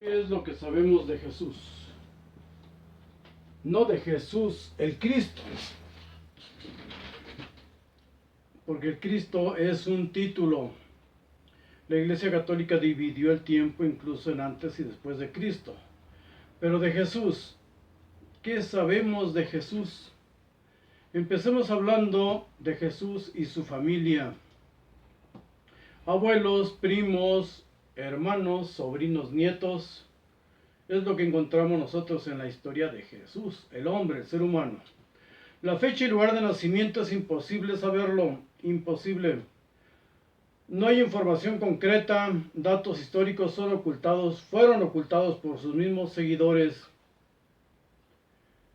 ¿Qué es lo que sabemos de Jesús? No de Jesús, el Cristo. Porque el Cristo es un título. La Iglesia Católica dividió el tiempo incluso en antes y después de Cristo. Pero de Jesús, ¿qué sabemos de Jesús? Empecemos hablando de Jesús y su familia. Abuelos, primos, hermanos, sobrinos, nietos. Es lo que encontramos nosotros en la historia de Jesús, el hombre, el ser humano. La fecha y lugar de nacimiento es imposible saberlo, imposible. No hay información concreta, datos históricos fueron ocultados por sus mismos seguidores.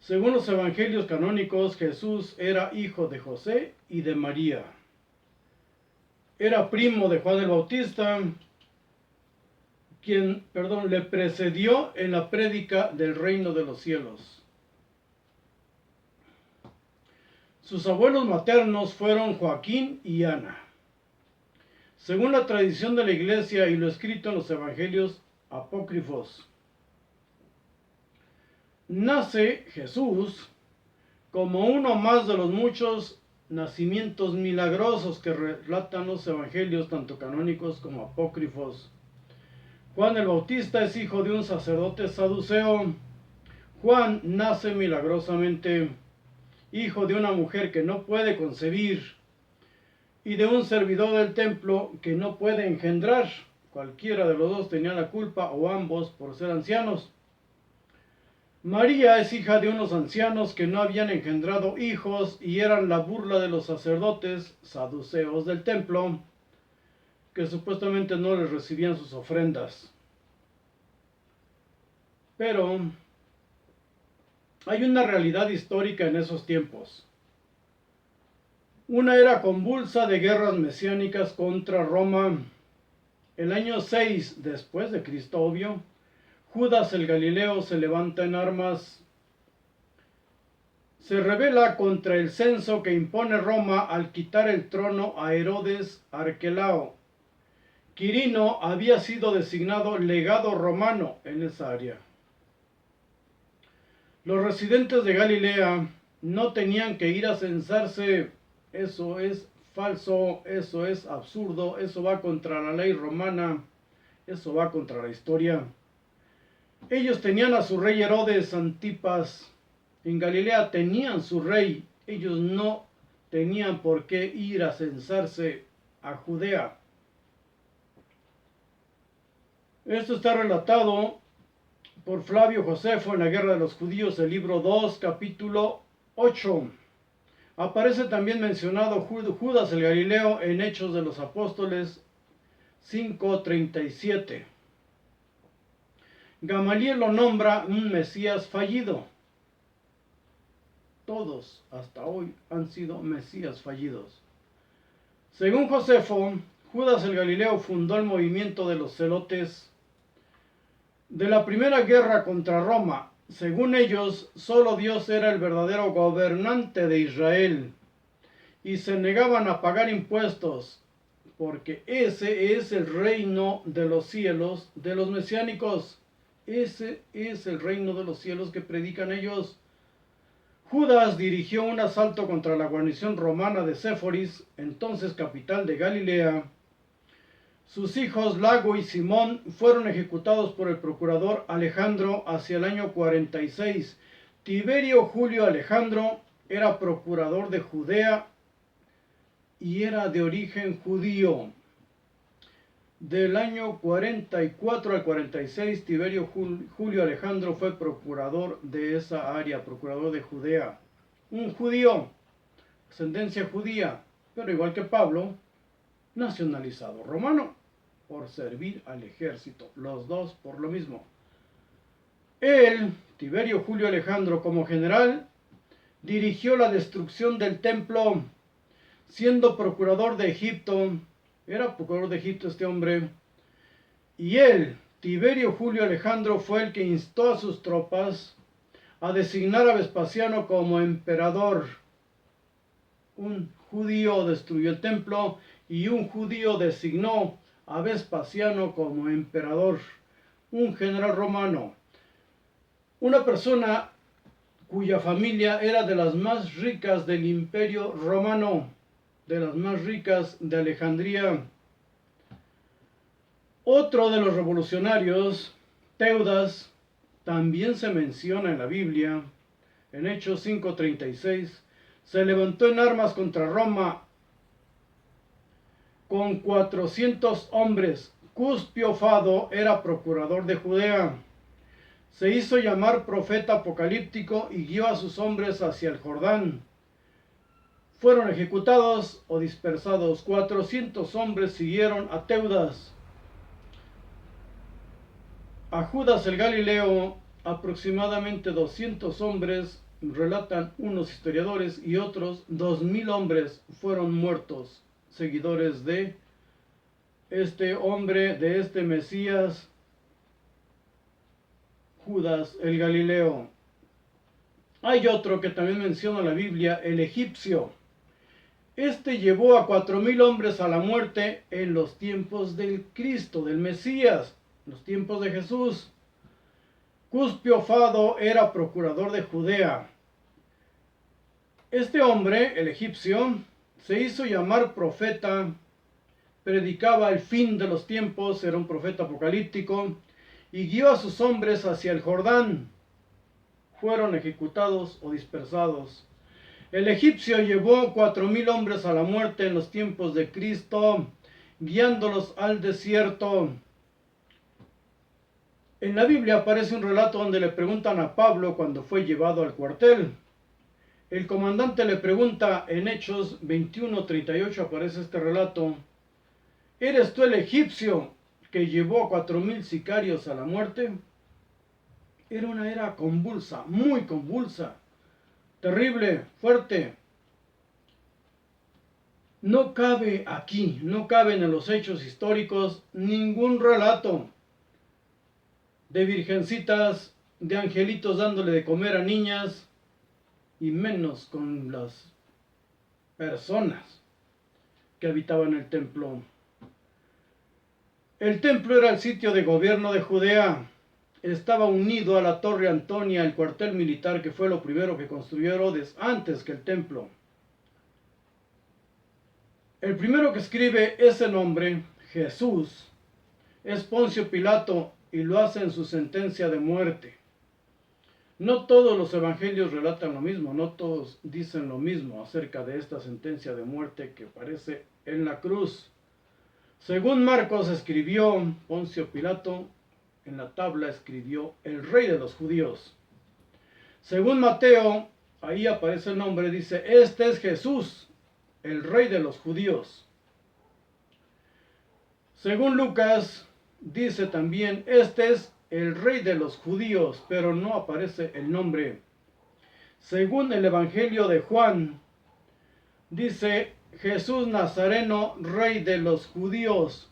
Según los evangelios canónicos, Jesús era hijo de José y de María. Era primo de Juan el Bautista, quien le precedió en la prédica del reino de los cielos. Sus abuelos maternos fueron Joaquín y Ana. Según la tradición de la Iglesia y lo escrito en los evangelios apócrifos, nace Jesús como uno más de los muchos nacimientos milagrosos que relatan los evangelios, tanto canónicos como apócrifos. Juan el Bautista es hijo de un sacerdote saduceo. Juan nace milagrosamente, hijo de una mujer que no puede concebir y de un servidor del templo que no puede engendrar. Cualquiera de los dos tenía la culpa, o ambos, por ser ancianos. María es hija de unos ancianos que no habían engendrado hijos y eran la burla de los sacerdotes saduceos del templo, que supuestamente no les recibían sus ofrendas. Pero hay una realidad histórica en esos tiempos. Una era convulsa de guerras mesiánicas contra Roma. El año 6 después de Cristo, obvio, Judas el Galileo se levanta en armas. Se rebela contra el censo que impone Roma al quitar el trono a Herodes Arquelao. Quirino había sido designado legado romano en esa área. Los residentes de Galilea no tenían que ir a censarse. Eso es falso, eso es absurdo, eso va contra la ley romana, eso va contra la historia. Ellos tenían a su rey Herodes Antipas. En Galilea tenían su rey. Ellos no tenían por qué ir a censarse a Judea. Esto está relatado por Flavio Josefo en la Guerra de los Judíos, el libro 2, capítulo 8. Aparece también mencionado Judas el Galileo en Hechos de los Apóstoles 5:37. Gamaliel lo nombra un Mesías fallido. Todos hasta hoy han sido Mesías fallidos. Según Josefo, Judas el Galileo fundó el movimiento de los celotes de la primera guerra contra Roma. Según ellos, solo Dios era el verdadero gobernante de Israel y se negaban a pagar impuestos, porque ese es el reino de los cielos de los mesiánicos. Ese es el reino de los cielos que predican ellos. Judas dirigió un asalto contra la guarnición romana de Séforis, entonces capital de Galilea. Sus hijos Lago y Simón fueron ejecutados por el procurador Alejandro hacia el año 46. Tiberio Julio Alejandro era procurador de Judea y era de origen judío. Del año 44 al 46, Tiberio Julio Alejandro fue procurador de esa área, procurador de Judea. Un judío, ascendencia judía, pero igual que Pablo, nacionalizado romano por servir al ejército, los dos por lo mismo. Él, Tiberio Julio Alejandro, como general, dirigió la destrucción del templo, siendo procurador de Egipto. Era procurador de Egipto este hombre. Y él, Tiberio Julio Alejandro, fue el que instó a sus tropas a designar a Vespasiano como emperador. Un judío destruyó el templo y un judío designó a Vespasiano como emperador. un general romano, una persona cuya familia era de las más ricas del Imperio Romano, de las más ricas de Alejandría. Otro de los revolucionarios, Teudas, también se menciona en la Biblia. En Hechos 5:36, se levantó en armas contra Roma con 400 hombres. Cuspio Fado era procurador de Judea. Se hizo llamar profeta apocalíptico y guió a sus hombres hacia el Jordán. Fueron ejecutados o dispersados. 400 hombres siguieron a Teudas. A Judas el Galileo, aproximadamente 200 hombres, relatan unos historiadores, y otros 2000 hombres fueron muertos, seguidores de este hombre, de este Mesías, Judas el Galileo. Hay otro que también menciona la Biblia, el egipcio. Este llevó a 4000 hombres a la muerte en los tiempos del Cristo, del Mesías, los tiempos de Jesús. Cuspio Fado era procurador de Judea. Este hombre, el egipcio, se hizo llamar profeta, predicaba el fin de los tiempos, era un profeta apocalíptico, y guió a sus hombres hacia el Jordán. Fueron ejecutados o dispersados. El egipcio llevó 4000 hombres a la muerte en los tiempos de Cristo, guiándolos al desierto. En la Biblia aparece un relato donde le preguntan a Pablo cuando fue llevado al cuartel. El comandante le pregunta en Hechos 21:38, aparece este relato: ¿eres tú el egipcio que llevó a 4000 sicarios a la muerte? Era una era convulsa, muy convulsa, terrible, fuerte. No cabe aquí, no caben en los hechos históricos ningún relato de virgencitas, de angelitos dándole de comer a niñas, y menos con las personas que habitaban el templo. El templo era el sitio de gobierno de Judea. Estaba unido a la Torre Antonia, el cuartel militar, que fue lo primero que construyó Herodes antes que el templo. El primero que escribe ese nombre, Jesús, es Poncio Pilato, y lo hace en su sentencia de muerte. No todos los evangelios relatan lo mismo, no todos dicen lo mismo acerca de esta sentencia de muerte que aparece en la cruz. Según Marcos escribió Poncio Pilato, en la tabla escribió el rey de los judíos. Según Mateo, ahí aparece el nombre, dice: este es Jesús, el rey de los judíos. Según Lucas, dice también: este es el rey de los judíos, pero no aparece el nombre. Según el Evangelio de Juan, dice: Jesús Nazareno, rey de los judíos.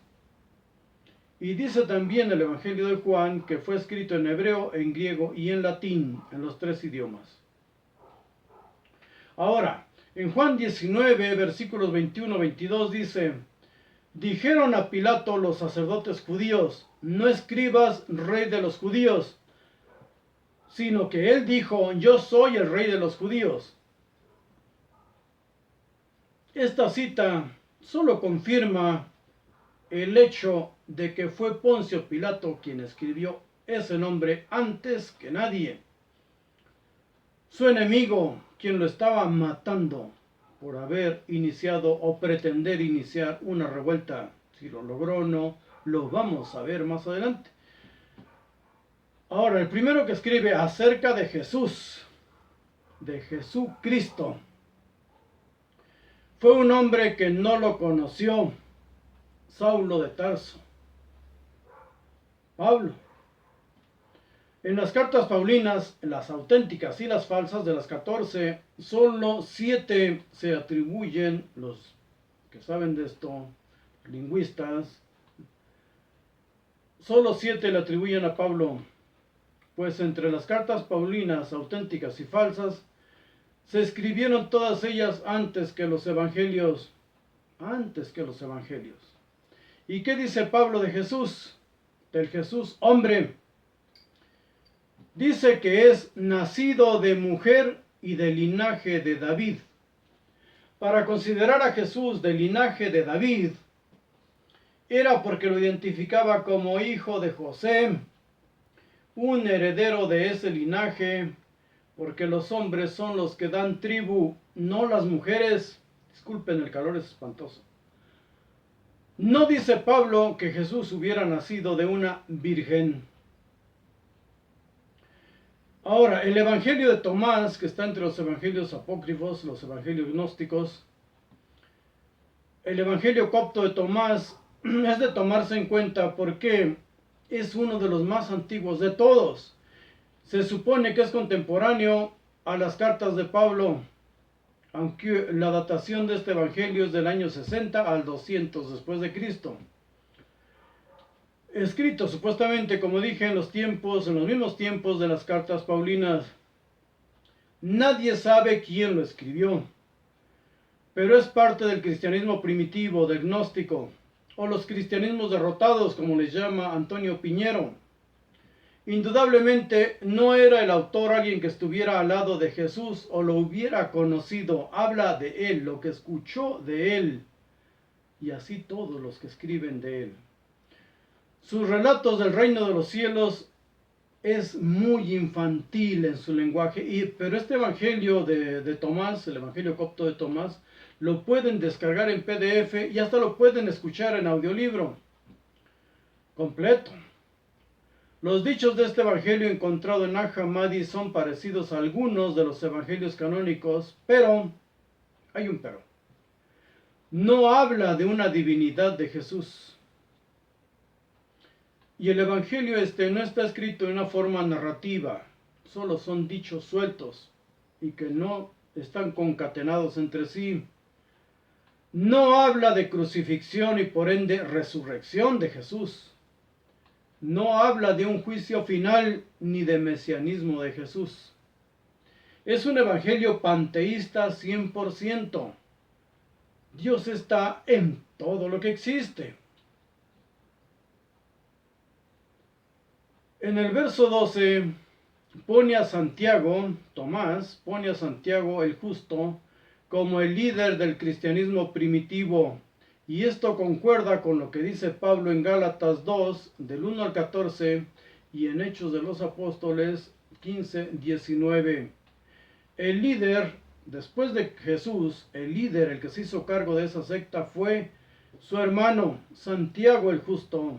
Y dice también el Evangelio de Juan que fue escrito en hebreo, en griego y en latín, en los 3 idiomas. Ahora, en Juan 19, versículos 21-22 dice: dijeron a Pilato los sacerdotes judíos: no escribas rey de los judíos, sino que él dijo: yo soy el rey de los judíos. Esta cita solo confirma el hecho de que fue Poncio Pilato quien escribió ese nombre antes que nadie. Su enemigo, quien lo estaba matando por haber iniciado o pretender iniciar una revuelta. Si lo logró o no, lo vamos a ver más adelante. Ahora, el primero que escribe acerca de Jesús, de Jesucristo, fue un hombre que no lo conoció, Saulo de Tarso, Pablo. En las cartas paulinas, las auténticas y las falsas, de las 14, solo 7 se atribuyen, los que saben de esto, lingüistas, solo 7 le atribuyen a Pablo, pues entre las cartas paulinas auténticas y falsas, se escribieron todas ellas antes que los evangelios. ¿Y qué dice Pablo de Jesús? del Jesús hombre, dice que es nacido de mujer y del linaje de David. Para considerar a Jesús del linaje de David, era porque lo identificaba como hijo de José, un heredero de ese linaje, porque los hombres son los que dan tribu, no las mujeres. Disculpen, el calor es espantoso. No dice Pablo que Jesús hubiera nacido de una virgen. Ahora, el Evangelio de Tomás, que está entre los evangelios apócrifos, los evangelios gnósticos, el Evangelio copto de Tomás es de tomarse en cuenta porque es uno de los más antiguos de todos. Se supone que es contemporáneo a las cartas de Pablo, aunque la datación de este evangelio es del año 60 al 200 después de Cristo. Escrito supuestamente, como dije, en los mismos tiempos de las cartas paulinas. Nadie sabe quién lo escribió, pero es parte del cristianismo primitivo, del gnóstico, o los cristianismos derrotados, como les llama Antonio Piñero. Indudablemente no era el autor alguien que estuviera al lado de Jesús o lo hubiera conocido. Habla de él, lo que escuchó de él, y así todos los que escriben de él. Sus relatos del reino de los cielos es muy infantil en su lenguaje, pero este evangelio de Tomás, el evangelio copto de Tomás, lo pueden descargar en PDF y hasta lo pueden escuchar en audiolibro completo. Los dichos de este evangelio encontrado en Nag Hammadi son parecidos a algunos de los evangelios canónicos, pero hay un pero. No habla de una divinidad de Jesús. Y el evangelio no está escrito en una forma narrativa, solo son dichos sueltos y que no están concatenados entre sí. No habla de crucifixión y por ende resurrección de Jesús. No habla de un juicio final ni de mesianismo de Jesús. Es un evangelio panteísta 100%. Dios está en todo lo que existe. En el verso 12 pone a Santiago, Tomás, pone a Santiago el justo como el líder del cristianismo primitivo. Y esto concuerda con lo que dice Pablo en Gálatas 2, del 1 al 14, y en Hechos de los Apóstoles 15, 19. El líder, después de Jesús, el líder, el que se hizo cargo de esa secta, fue su hermano, Santiago el justo.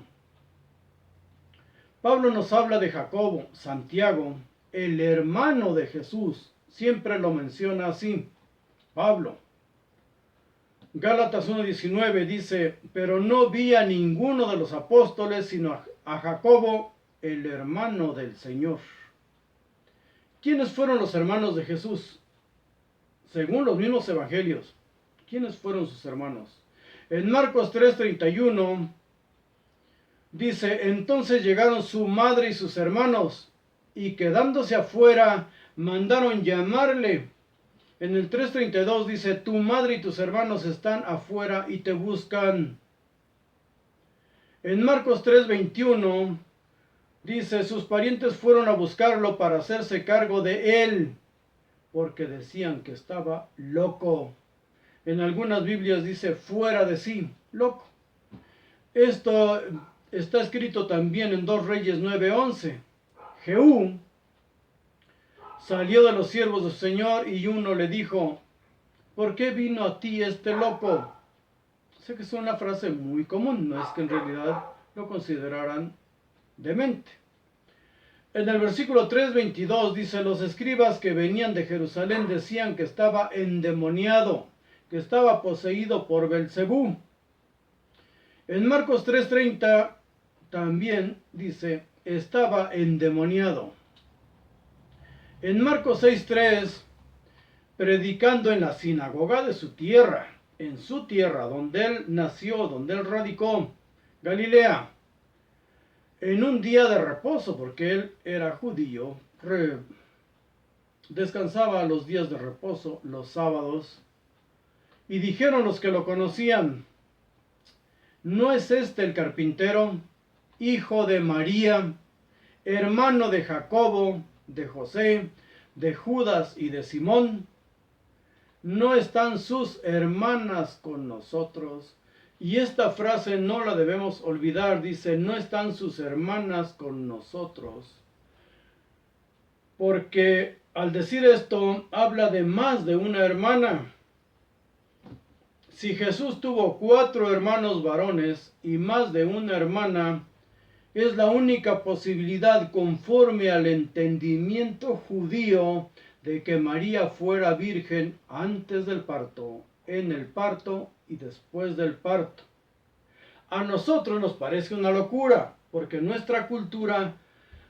Pablo nos habla de Jacobo, Santiago, el hermano de Jesús. Siempre lo menciona así, Pablo. Gálatas 1:19 dice, pero no vi a ninguno de los apóstoles, sino a Jacobo, el hermano del Señor. ¿Quiénes fueron los hermanos de Jesús? Según los mismos evangelios, ¿quiénes fueron sus hermanos? En Marcos 3:31 dice, entonces llegaron su madre y sus hermanos, y quedándose afuera, mandaron llamarle. En el 3:32 dice, tu madre y tus hermanos están afuera y te buscan. En Marcos 3:21 dice, sus parientes fueron a buscarlo para hacerse cargo de él, porque decían que estaba loco. En algunas Biblias dice fuera de sí, loco. Esto está escrito también en 2 Reyes 9:11. Jehú salió de los siervos del Señor y uno le dijo, ¿por qué vino a ti este loco? Sé que es una frase muy común, no es que en realidad lo consideraran demente. En el versículo 3:22 dice, los escribas que venían de Jerusalén decían que estaba endemoniado, que estaba poseído por Belcebú. En Marcos 3:30 también dice, estaba endemoniado. En Marcos 6:3, predicando en la sinagoga de su tierra, en su tierra, donde él nació, donde él radicó, Galilea, en un día de reposo, porque él era judío, descansaba los días de reposo, los sábados, y dijeron los que lo conocían, ¿no es este el carpintero, hijo de María, hermano de Jacobo, de José, de Judas y de Simón? ¿No están sus hermanas con nosotros? Y esta frase no la debemos olvidar, dice, no están sus hermanas con nosotros. Porque al decir esto, habla de más de una hermana. Si Jesús tuvo 4 hermanos varones y más de una hermana, es la única posibilidad conforme al entendimiento judío de que María fuera virgen antes del parto, en el parto y después del parto. A nosotros nos parece una locura, porque en nuestra cultura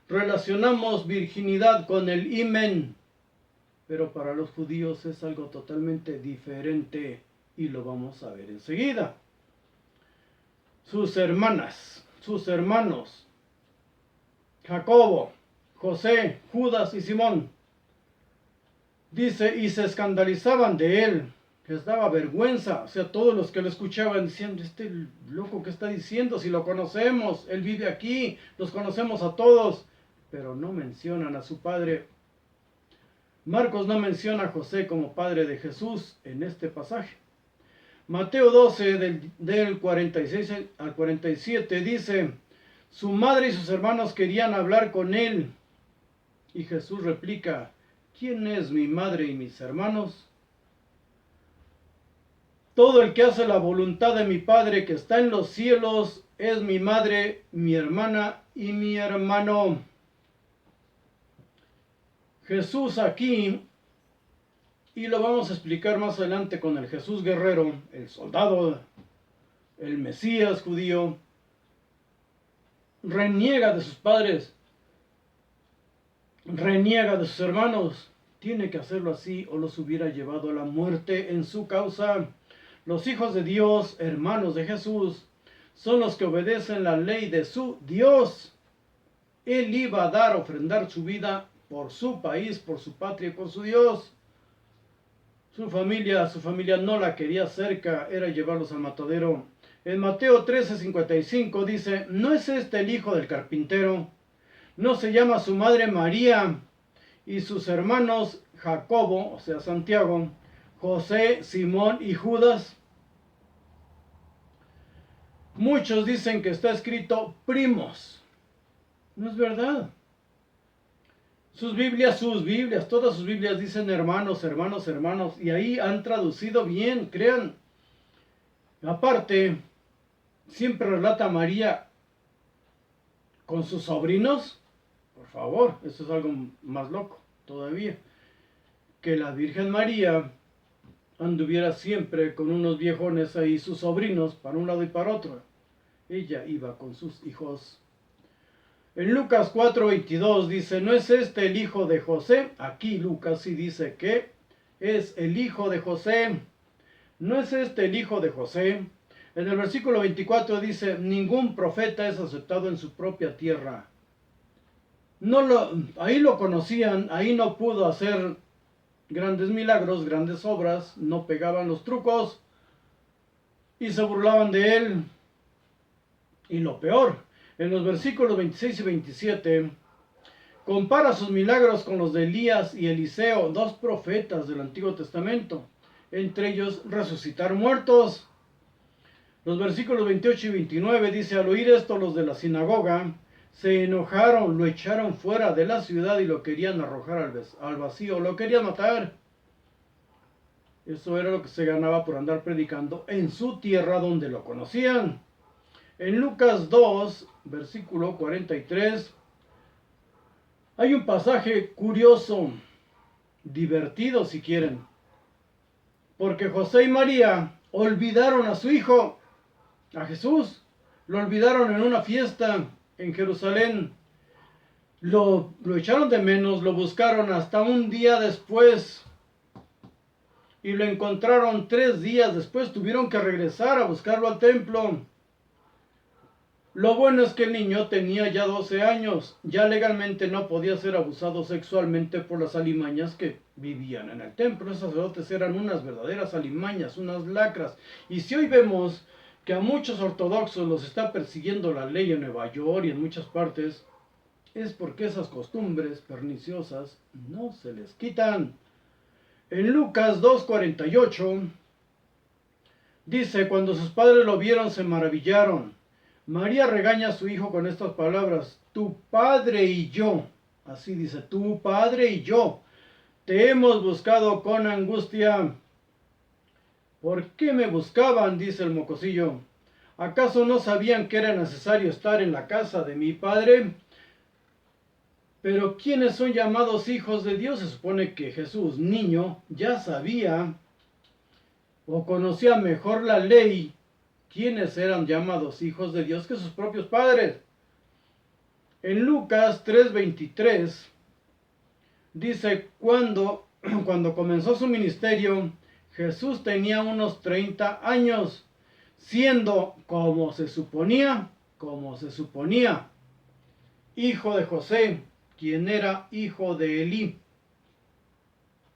relacionamos virginidad con el himen, pero para los judíos es algo totalmente diferente y lo vamos a ver enseguida. Sus hermanas, sus hermanos, Jacobo, José, Judas y Simón. Dice, y se escandalizaban de él, les daba vergüenza. O sea, todos los que lo escuchaban decían, este loco que está diciendo, si lo conocemos, él vive aquí, los conocemos a todos, pero no mencionan a su padre. Marcos no menciona a José como padre de Jesús en este pasaje. Mateo 12, del 46 al 47, dice, su madre y sus hermanos querían hablar con él. Y Jesús replica, ¿quién es mi madre y mis hermanos? Todo el que hace la voluntad de mi Padre que está en los cielos es mi madre, mi hermana y mi hermano. Jesús aquí, y lo vamos a explicar más adelante con el Jesús guerrero, el soldado, el Mesías judío, reniega de sus padres, reniega de sus hermanos. Tiene que hacerlo así o los hubiera llevado a la muerte en su causa. Los hijos de Dios, hermanos de Jesús, son los que obedecen la ley de su Dios. Él iba a dar, ofrendar su vida por su país, por su patria y por su Dios. Su familia no la quería cerca, era llevarlos al matadero. En Mateo 13:55 dice, ¿no es este el hijo del carpintero? ¿No se llama su madre María y sus hermanos Jacobo, o sea Santiago, José, Simón y Judas? Muchos dicen que está escrito primos. No es verdad. Sus Biblias, todas sus Biblias dicen hermanos, hermanos, hermanos, y ahí han traducido bien, crean. Aparte, siempre relata a María con sus sobrinos. Por favor, eso es algo más loco todavía. Que la Virgen María anduviera siempre con unos viejones ahí, sus sobrinos, para un lado y para otro. Ella iba con sus hijos. En Lucas 4:22 dice, ¿no es este el hijo de José? Aquí Lucas sí dice que es el hijo de José. ¿No es este el hijo de José? En el versículo 24 dice, ningún profeta es aceptado en su propia tierra. Ahí lo conocían, ahí no pudo hacer grandes milagros, grandes obras, no pegaban los trucos y se burlaban de él. Y lo peor, en los versículos 26 y 27, compara sus milagros con los de Elías y Eliseo, 2 profetas del Antiguo Testamento, entre ellos resucitar muertos. Los versículos 28 y 29 dice, al oír esto los de la sinagoga se enojaron, lo echaron fuera de la ciudad y lo querían arrojar al vacío, lo querían matar. Eso era lo que se ganaba por andar predicando en su tierra donde lo conocían. En Lucas 2, versículo 43, hay un pasaje curioso, divertido si quieren, porque José y María olvidaron a su hijo, a Jesús, lo olvidaron en una fiesta en Jerusalén, lo echaron de menos, lo buscaron hasta un día después y lo encontraron 3 días después, tuvieron que regresar a buscarlo al templo. Lo bueno es que el niño tenía ya 12 años, ya legalmente no podía ser abusado sexualmente por las alimañas que vivían en el templo. Esos sacerdotes eran unas verdaderas alimañas, unas lacras. Y si hoy vemos que a muchos ortodoxos los está persiguiendo la ley en Nueva York y en muchas partes, es porque esas costumbres perniciosas no se les quitan. En Lucas 2:48 dice, cuando sus padres lo vieron se maravillaron. María regaña a su hijo con estas palabras, tu padre y yo, así dice, tu padre y yo, te hemos buscado con angustia. ¿Por qué me buscaban?, dice el mocosillo. ¿Acaso no sabían que era necesario estar en la casa de mi padre? Pero ¿quiénes son llamados hijos de Dios? Se supone que Jesús, niño, ya sabía o conocía mejor la ley, quiénes eran llamados hijos de Dios que sus propios padres. En Lucas 3:23 dice, cuando comenzó su ministerio, Jesús tenía unos 30 años, siendo como se suponía, hijo de José, quien era hijo de Elí.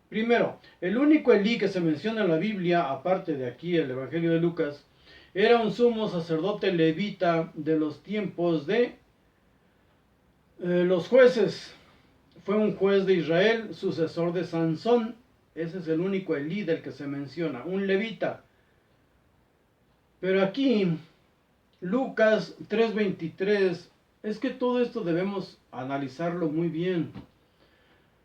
Primero, el único Elí que se menciona en la Biblia, aparte de aquí el Evangelio de Lucas, era un sumo sacerdote levita de los tiempos de los jueces. Fue un juez de Israel, sucesor de Sansón. Ese es el único Elí del que se menciona, un levita. Pero aquí, Lucas 3:23, es que todo esto debemos analizarlo muy bien.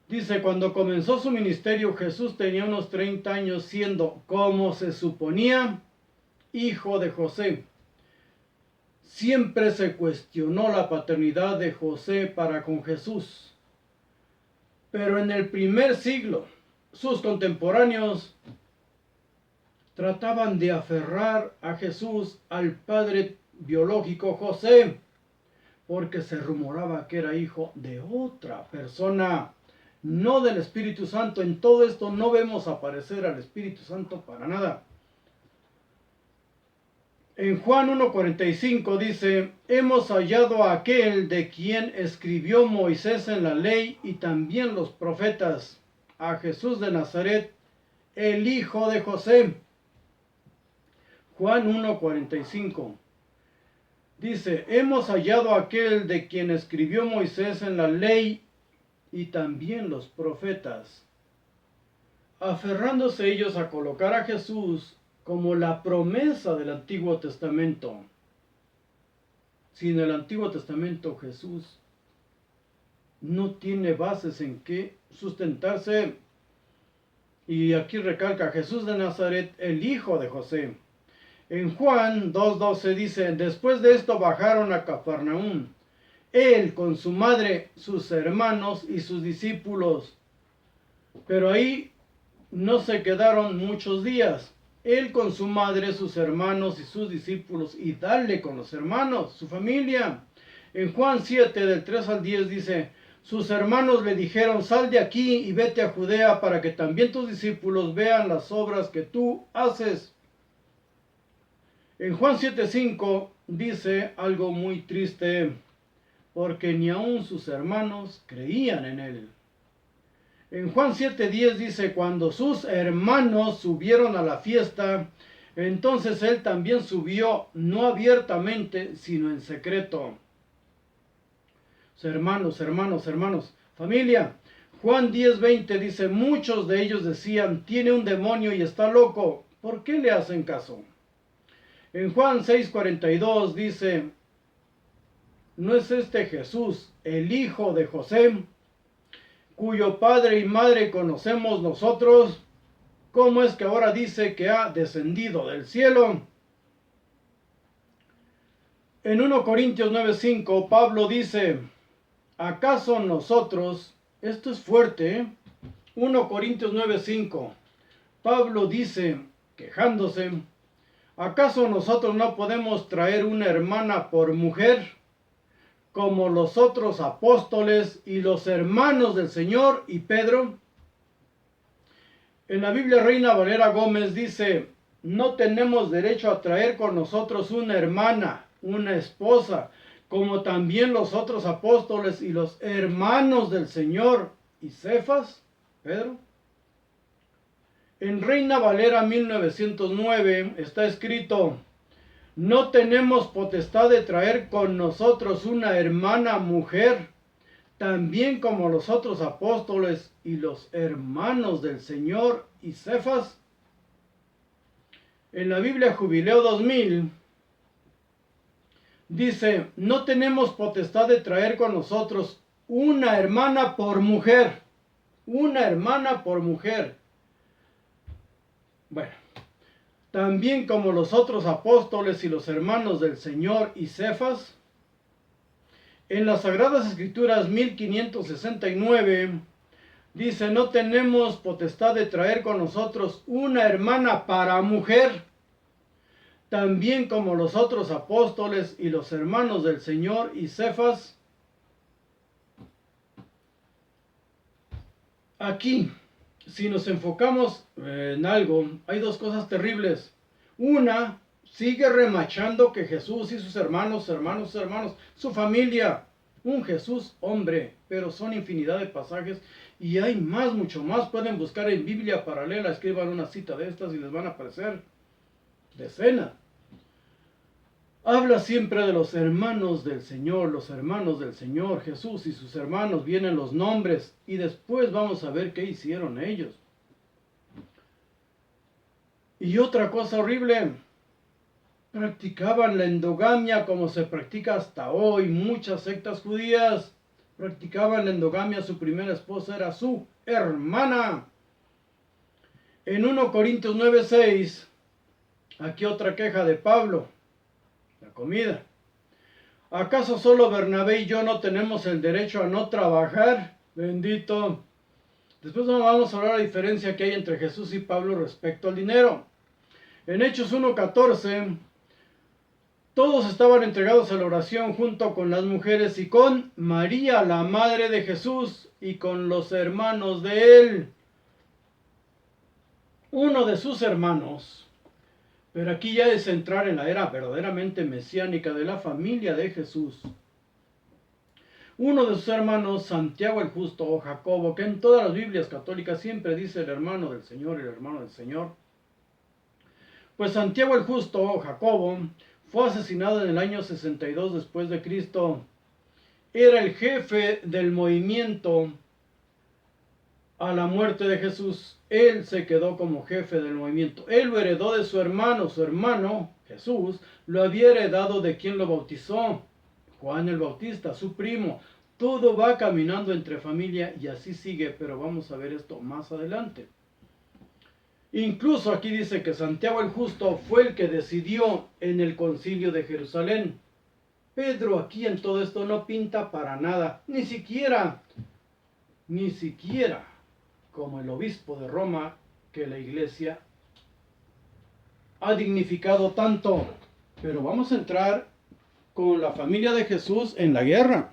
Dice, cuando comenzó su ministerio, Jesús tenía unos 30 años, siendo, como se suponía, hijo de José. Siempre se cuestionó la paternidad de José para con Jesús. Pero en el primer siglo, sus contemporáneos trataban de aferrar a Jesús al padre biológico José, porque se rumoraba que era hijo de otra persona, no del Espíritu Santo. En todo esto no vemos aparecer al Espíritu Santo para nada. En Juan 1:45 dice, hemos hallado a aquel de quien escribió Moisés en la ley y también los profetas, a Jesús de Nazaret, el hijo de José. Juan 1:45 dice, hemos hallado a aquel de quien escribió Moisés en la ley y también los profetas, aferrándose ellos a colocar a Jesús como la promesa del Antiguo Testamento. Sin el Antiguo Testamento, Jesús no tiene bases en que sustentarse. Y aquí recalca Jesús de Nazaret, el hijo de José. En Juan 2:12 dice, después de esto bajaron a Cafarnaúm, él con su madre, sus hermanos y sus discípulos. Pero ahí no se quedaron muchos días. Él con su madre, sus hermanos y sus discípulos, y darle con los hermanos, su familia. En Juan 7, del 3 al 10 dice, sus hermanos le dijeron, sal de aquí y vete a Judea para que también tus discípulos vean las obras que tú haces. En Juan 7:5 dice algo muy triste, porque ni aun sus hermanos creían en él. En Juan 7:10 dice, cuando sus hermanos subieron a la fiesta, entonces él también subió, no abiertamente, sino en secreto. Hermanos, familia. Juan 10:20 dice, muchos de ellos decían, tiene un demonio y está loco. ¿Por qué le hacen caso? En Juan 6:42 dice, ¿no es este Jesús, el hijo de José, cuyo padre y madre conocemos nosotros? ¿Cómo es que ahora dice que ha descendido del cielo? En 1 Corintios 9:5 Pablo dice, ¿acaso nosotros, esto es fuerte, 1 Corintios 9:5, Pablo dice, quejándose, ¿acaso nosotros no podemos traer una hermana por mujer, como los otros apóstoles y los hermanos del Señor y Pedro? En la Biblia Reina Valera Gómez dice, no tenemos derecho a traer con nosotros una hermana, una esposa, como también los otros apóstoles y los hermanos del Señor y Cefas, Pedro. En Reina Valera 1909 está escrito, no tenemos potestad de traer con nosotros una hermana mujer, también como los otros apóstoles y los hermanos del Señor y Cefas. En la Biblia Jubileo 2000 dice, no tenemos potestad de traer con nosotros una hermana por mujer. Una hermana por mujer. Bueno, también como los otros apóstoles y los hermanos del Señor y Cefas. En las Sagradas Escrituras 1569 dice, no tenemos potestad de traer con nosotros una hermana para mujer, también como los otros apóstoles y los hermanos del Señor y Cefas. Aquí, si nos enfocamos en algo, hay dos cosas terribles. Una, sigue remachando que Jesús y sus hermanos, su familia, un Jesús hombre, pero son infinidad de pasajes y hay más, mucho más. Pueden buscar en Biblia paralela, escriban una cita de estas y les van a aparecer decenas. Habla siempre de los hermanos del Señor, Jesús y sus hermanos, vienen los nombres y después vamos a ver qué hicieron ellos. Y otra cosa horrible, practicaban la endogamia como se practica hasta hoy. Muchas sectas judías practicaban la endogamia, su primera esposa era su hermana. En 1 Corintios 9:6, aquí otra queja de Pablo. La comida. ¿Acaso solo Bernabé y yo no tenemos el derecho a no trabajar? Bendito. Después vamos a hablar de la diferencia que hay entre Jesús y Pablo respecto al dinero. En Hechos 1:14, todos estaban entregados a la oración junto con las mujeres y con María, la madre de Jesús, y con los hermanos de él. Uno de sus hermanos, pero aquí ya es entrar en la era verdaderamente mesiánica de la familia de Jesús. Uno de sus hermanos, Santiago el Justo o Jacobo, que en todas las Biblias católicas siempre dice el hermano del Señor y el hermano del Señor. Pues Santiago el Justo o Jacobo fue asesinado en el año 62 después de Cristo. Era el jefe del movimiento a la muerte de Jesús. Él se quedó como jefe del movimiento. Él lo heredó de su hermano. Su hermano, Jesús, lo había heredado de quien lo bautizó. Juan el Bautista, su primo. Todo va caminando entre familia y así sigue, pero vamos a ver esto más adelante. Incluso aquí dice que Santiago el Justo fue el que decidió en el concilio de Jerusalén. Pedro aquí en todo esto no pinta para nada, ni siquiera como el obispo de Roma que la iglesia ha dignificado tanto. Pero vamos a entrar con la familia de Jesús en la guerra.